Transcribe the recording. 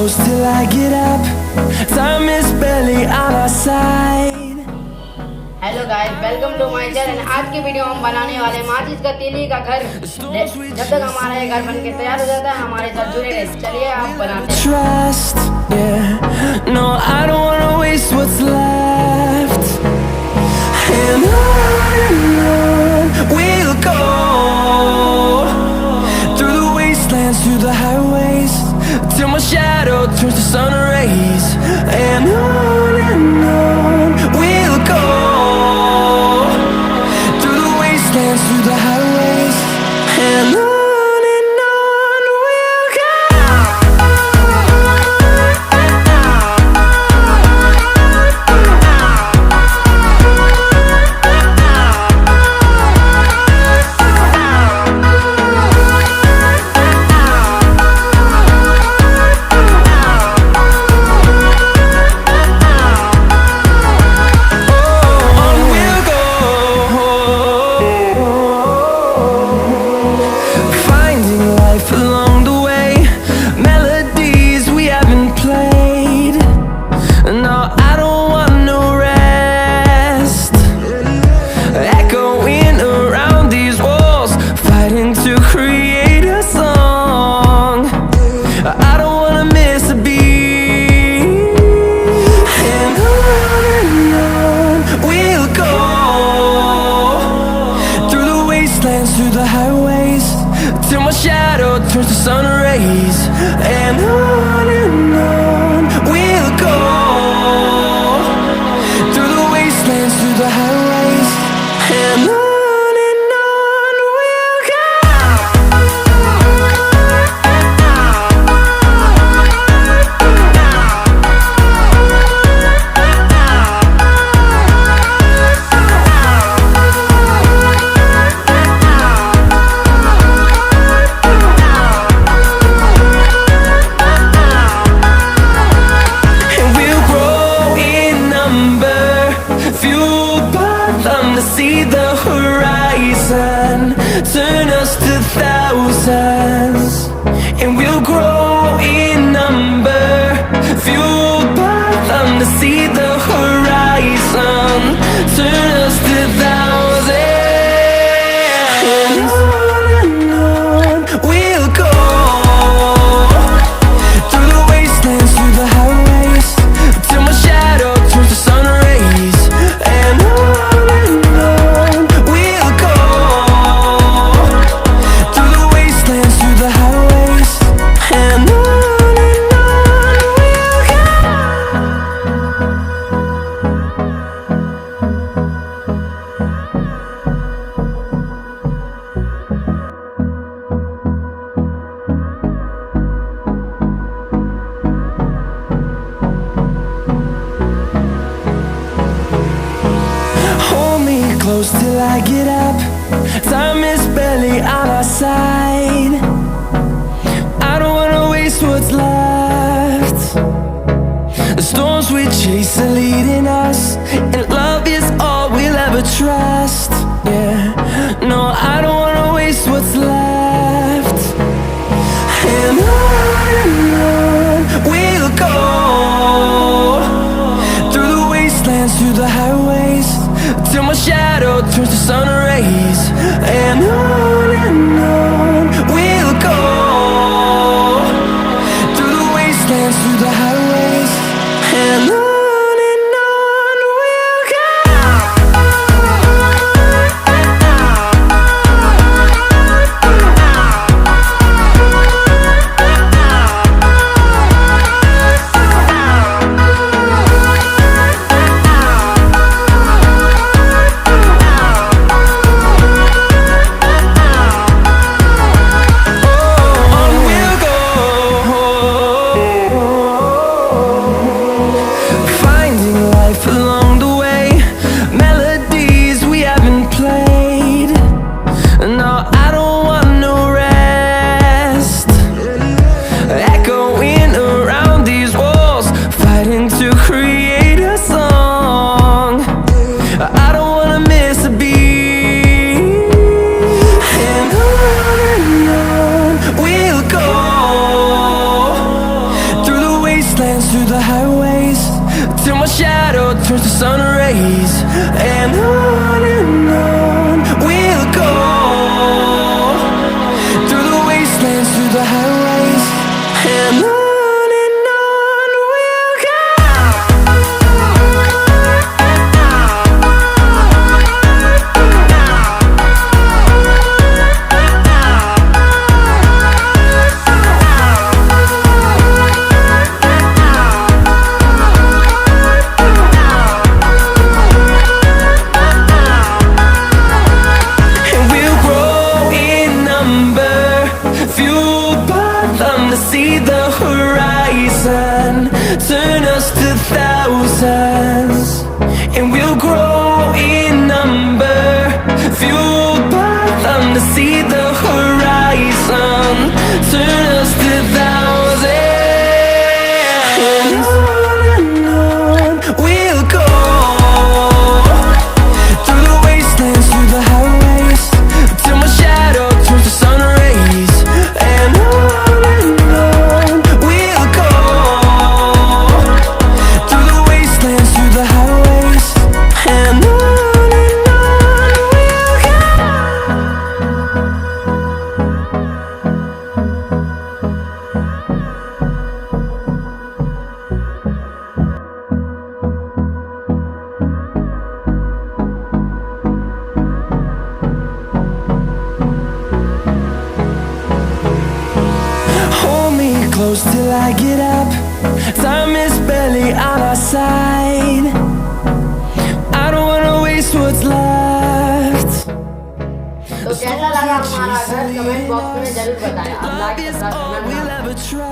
close till I get up. Time is barely on our side. Hello guys, welcome to my channel. आज की video हम बनाने वाले माचिस का तिली का घर। जब तक हमारा ये घर बनके तैयार हो जाता है, हमारे साथ जुड़े रहे। चलिए आप बनाते हैं। Trust, yeah. No, I don't wanna waste what's left. And on we'll go, through the wastelands, through the highways, till my shadow turns to sun rays. And on we'll go, through the wastelands, through the highways, and on we'll go. Through the highways, till my shadow turns to sun rays. And on we'll go, through the wastelands, through the highways, and on we'll go. See the horizon, turn us to thousands, and we'll grow in number, fueled by them. To see the horizon, turn us to thousands, and on we'll go, through the wastelands, through the highways, till my shadow turns to sun rays. And close till I get up. Time is barely on our side. I don't wanna waste what's left. The storms we chase are leading us, and love is all we'll ever trust. Yeah, no, I don't wanna waste what's left. And on we'll go, through the wastelands, through the highways, till my shadow turns to sun rays. And on we'll go, through the wastelands, through the highways, and on. my shadow turns to sun rays. And on we'll go, through the wastelands, through the highways. And on we'll go. See the horizon, turn us to thousands, and we'll grow in number, fueled by them to see the horizon, turn us to thousands. And on we'll go, through the wastelands, through the highways, till my shadow turns to sun rays. And on close till I get up. Time is barely on our side. I don't wanna waste what's left. तो कैसा लगा हमारा घर comment box में जरूर बताएं। अब like subscribe करना।